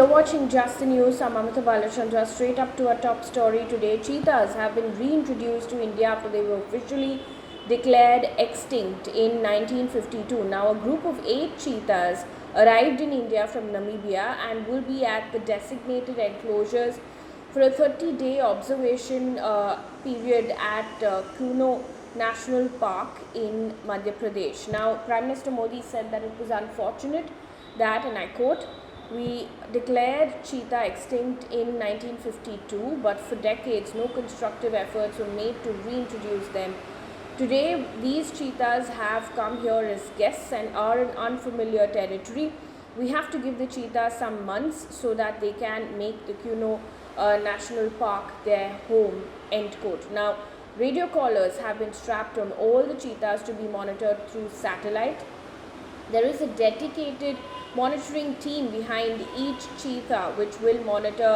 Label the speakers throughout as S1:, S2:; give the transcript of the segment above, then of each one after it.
S1: You're watching Just the News. I'm Maithripala Sirisena. Straight up to our top story today. Cheetahs have been reintroduced to India after they were officially declared extinct in 1952. Now, a group of 8 cheetahs arrived in India from Namibia and will be at the designated enclosures for a 30-day observation period at Kuno National Park in Madhya Pradesh. Now, Prime Minister Modi said that it was unfortunate that, and I quote, "We declared cheetah extinct in 1952, but for decades no constructive efforts were made to reintroduce them. Today, these cheetahs have come here as guests and are in unfamiliar territory. We have to give the cheetahs some months so that they can make the Kuno National Park their home," end quote. Now, radio collars have been strapped on all the cheetahs to be monitored through satellite. There is a dedicated monitoring team behind each cheetah which will monitor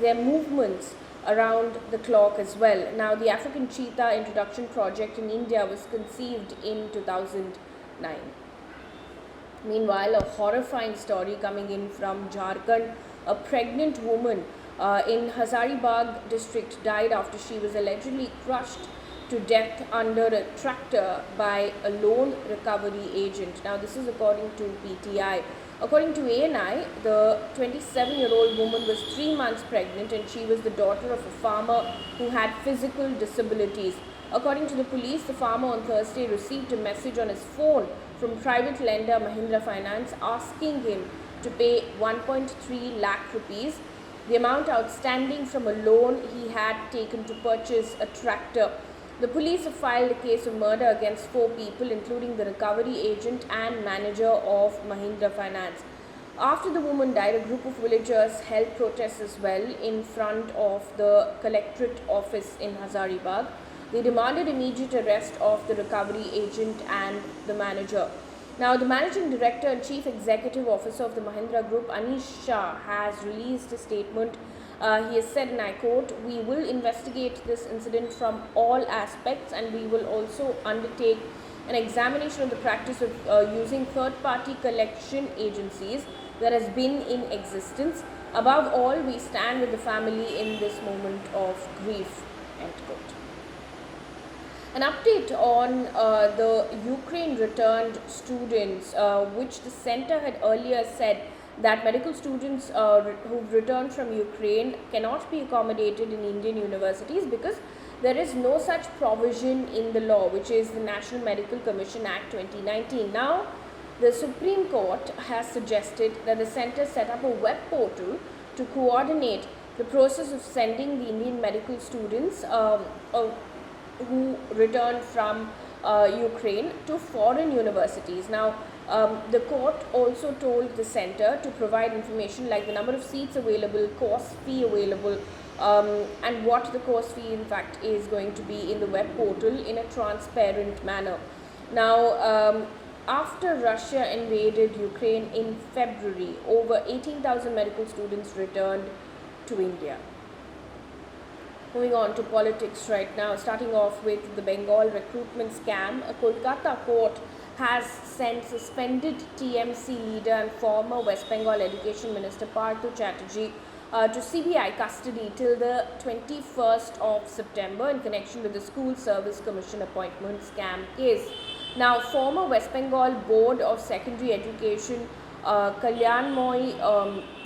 S1: their movements around the clock as well. Now, the African Cheetah Introduction Project in India was conceived in 2009. Meanwhile, a horrifying story coming in from Jharkhand. A pregnant woman in Hazaribagh district died after she was allegedly crushed to death under a tractor by a loan recovery agent. Now, this is according to PTI. According to ANI, the 27-year-old woman was 3 months pregnant and she was the daughter of a farmer who had physical disabilities. According to the police, the farmer on Thursday received a message on his phone from private lender Mahindra Finance asking him to pay 1.3 lakh rupees, the amount outstanding from a loan he had taken to purchase a tractor. The police have filed a case of murder against 4 people, including the recovery agent and manager of Mahindra Finance. After the woman died, a group of villagers held protests as well in front of the collectorate office in Hazaribagh. They demanded immediate arrest of the recovery agent and the manager. Now, the Managing Director and Chief Executive Officer of the Mahindra Group, Anish Shah, has released a statement. He has said, and I quote, "We will investigate this incident from all aspects and we will also undertake an examination of the practice of using third-party collection agencies that has been in existence. Above all, we stand with the family in this moment of grief," end quote. An update on the Ukraine returned students, which the center had earlier said that medical students who've returned from Ukraine cannot be accommodated in Indian universities because there is no such provision in the law, which is the National Medical Commission Act 2019. Now, the Supreme Court has suggested that the center set up a web portal to coordinate the process of sending the Indian medical students who returned from Ukraine to foreign universities. Now, the court also told the center to provide information like the number of seats available, course fee available, and what the course fee in fact is going to be in the web portal in a transparent manner. Now, after Russia invaded Ukraine in February, over 18,000 medical students returned to India. Moving on to politics right now, starting off with the Bengal recruitment scam. A Kolkata court has sent suspended TMC leader and former West Bengal Education Minister Partha Chatterjee to CBI custody till the 21st of September in connection with the School Service Commission appointment scam case. Now, former West Bengal Board of Secondary Education Kalyanmoy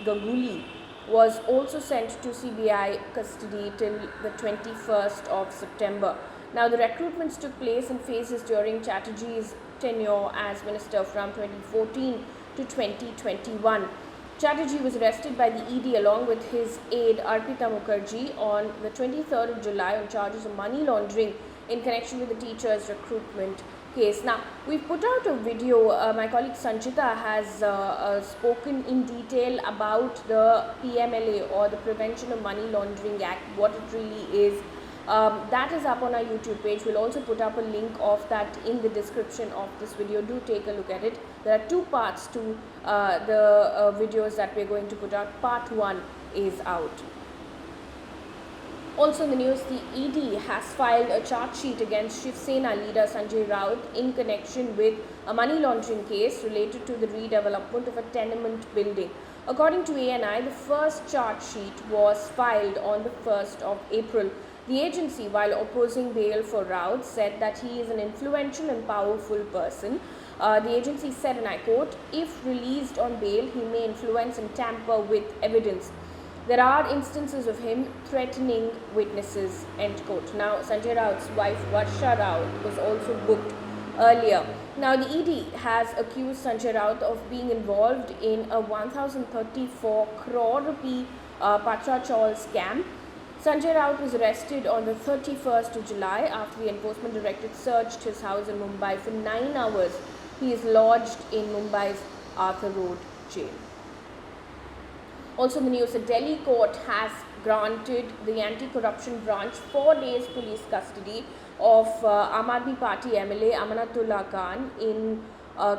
S1: Ganguly was also sent to CBI custody till the 21st of September. Now, the recruitments took place in phases during Chatterjee's tenure as minister from 2014 to 2021. Chatterjee was arrested by the ED along with his aide Arpita Mukherjee on the 23rd of July on charges of money laundering in connection with the teachers' recruitment case. Now, we've put out a video. My colleague Sanjay has spoken in detail about the PMLA or the Prevention of Money Laundering Act, what it really is. That is up on our YouTube page. We'll also put up a link of that in the description of this video. Do take a look at it. There are 2 parts to the videos that we're going to put out. Part 1 is out. Also in the news, the ED has filed a charge sheet against Shiv Sena leader Sanjay Raut in connection with a money laundering case related to the redevelopment of a tenement building. According to ANI, the first charge sheet was filed on the 1st of April. The agency, while opposing bail for Raut, said that he is an influential and powerful person. The agency said, and I quote, "If released on bail, he may influence and tamper with evidence. There are instances of him threatening witnesses," end quote. Now, Sanjay Raut's wife Varsha Raut was also booked earlier. Now, the ED has accused Sanjay Raut of being involved in a 1,034 crore rupee Partha Chatterjee scam. Sanjay Raut was arrested on the 31st of July after the Enforcement Directorate searched his house in Mumbai for 9 hours. He is lodged in Mumbai's Arthur Road jail. Also, the news: a Delhi court has granted the anti-corruption branch 4 days police custody of Aam Party MLA Amanatullah Khan in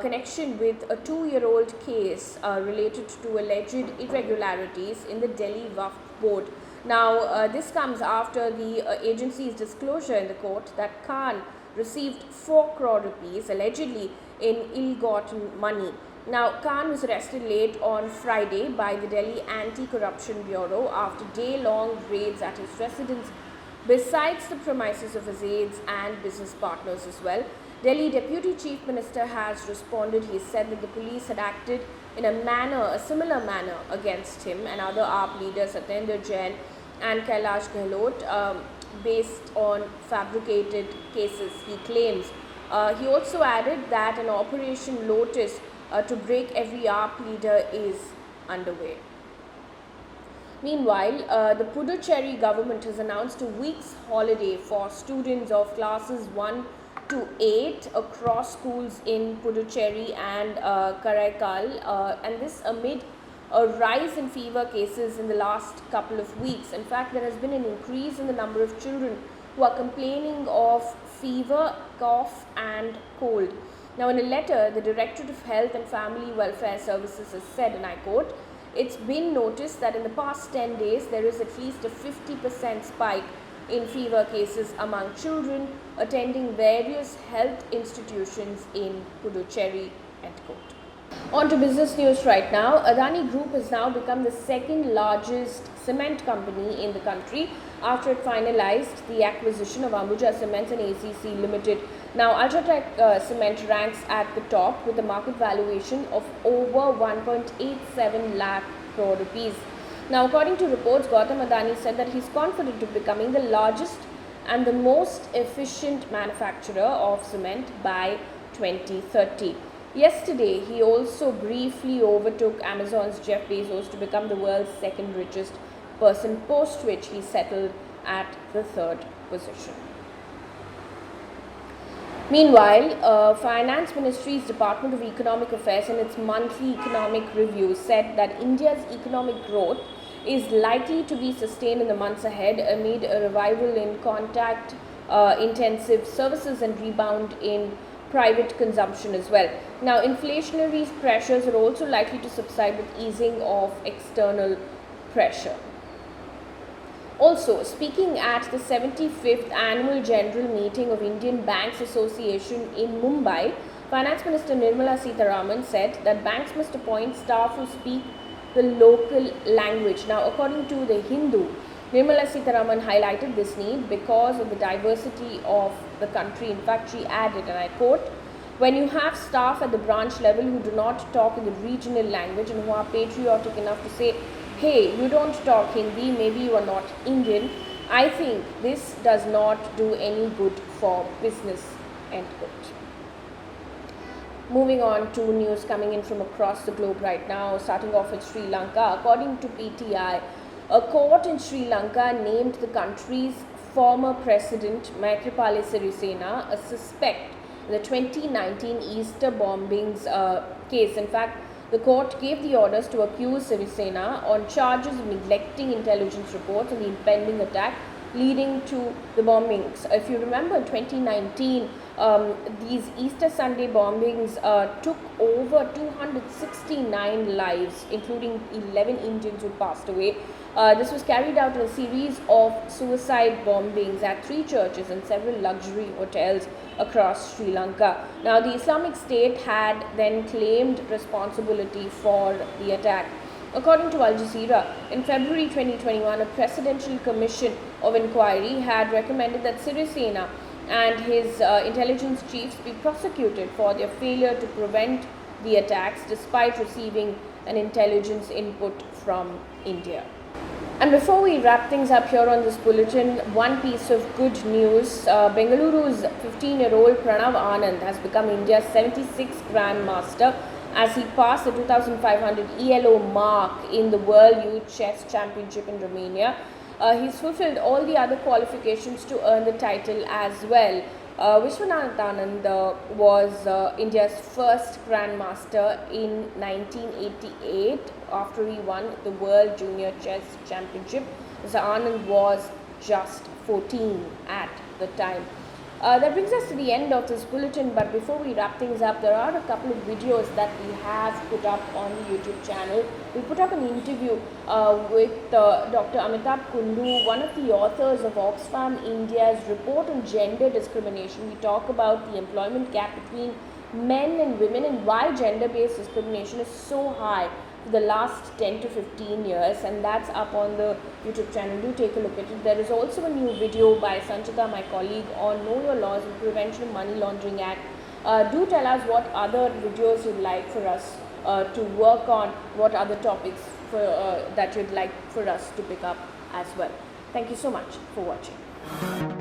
S1: connection with a 2-year-old case related to alleged irregularities in the Delhi Waqf Board. Now, this comes after the agency's disclosure in the court that Khan received 4 crore rupees allegedly in ill-gotten money. Now, Khan was arrested late on Friday by the Delhi Anti-Corruption Bureau after day-long raids at his residence, besides the premises of his aides and business partners as well. Delhi Deputy Chief Minister has responded. He said that the police had acted in a similar manner against him and other AAP leaders Satyendra Jain and Kailash Gehlot based on fabricated cases, he claims. He also added that an Operation Lotus to break every AAP leader is underway. Meanwhile, the Puducherry government has announced a week's holiday for students of classes 1 to 8 across schools in Puducherry and Karaikal, and this amid a rise in fever cases in the last couple of weeks. In fact, there has been an increase in the number of children who are complaining of fever, cough and cold. Now, in a letter, the Directorate of Health and Family Welfare Services has said, and I quote, "It's been noticed that in the past 10 days, there is at least a 50% spike in fever cases among children attending various health institutions in Puducherry," end quote. On to business news right now. Adani Group has now become the second largest cement company in the country after it finalized the acquisition of Ambuja Cement and ACC Limited. Now, Ultratech Cement ranks at the top with a market valuation of over 1.87 lakh crore rupees. Now, according to reports, Gautam Adani said that he's confident of becoming the largest and the most efficient manufacturer of cement by 2030. Yesterday, he also briefly overtook Amazon's Jeff Bezos to become the world's second richest person, post which he settled at the 3rd position. Meanwhile, Finance Ministry's Department of Economic Affairs in its monthly economic review said that India's economic growth is likely to be sustained in the months ahead amid a revival in contact intensive services and rebound in private consumption as well. Now, inflationary pressures are also likely to subside with easing of external pressure. Also, speaking at the 75th Annual General Meeting of Indian Banks Association in Mumbai, Finance Minister Nirmala Sitharaman said that banks must appoint staff who speak the local language. Now, according to the Hindu, Nirmala Sitharaman highlighted this need because of the diversity of the country. In fact, she added, and I quote, "When you have staff at the branch level who do not talk in the regional language and who are patriotic enough to say, 'Hey, you don't talk Hindi, maybe you are not Indian,' I think this does not do any good for business," end quote. Moving on to news coming in from across the globe right now, starting off with Sri Lanka. According to PTI, a court in Sri Lanka named the country's former president, Maithripala Sirisena, a suspect in the 2019 Easter bombings case. In fact, the court gave the orders to accuse Sirisena on charges of neglecting intelligence reports on the impending attack leading to the bombings. If you remember, in 2019, these Easter Sunday bombings took over 269 lives, including 11 Indians who passed away. This was carried out in a series of suicide bombings at 3 churches and several luxury hotels across Sri Lanka. Now, the Islamic State had then claimed responsibility for the attack. According to Al Jazeera, in February 2021, a presidential commission of inquiry had recommended that Sirisena and his intelligence chiefs be prosecuted for their failure to prevent the attacks despite receiving an intelligence input from India. And before we wrap things up here on this bulletin, one piece of good news. Bengaluru's 15-year-old Pranav Anand has become India's 76th Grandmaster as he passed the 2500 ELO mark in the World Youth Chess Championship in Romania. He's fulfilled all the other qualifications to earn the title as well. Anand was India's first Grandmaster in 1988 after he won the World Junior Chess Championship. So Anand was just 14 at the time. That brings us to the end of this bulletin, but before we wrap things up, there are a couple of videos that we have put up on the YouTube channel. We put up an interview with Dr. Amitabh Kundu, one of the authors of Oxfam India's report on gender discrimination. We talk about the employment gap between men and women and why gender-based discrimination is so high for the last 10 to 15 years, and that's up on the YouTube channel. Do take a look at it. There is also a new video by Sanjay, my colleague, on Know Your Laws and Prevention of Money Laundering Act. Do tell us what other videos you'd like for us to work on, what other topics that you'd like for us to pick up as well. Thank you so much for watching.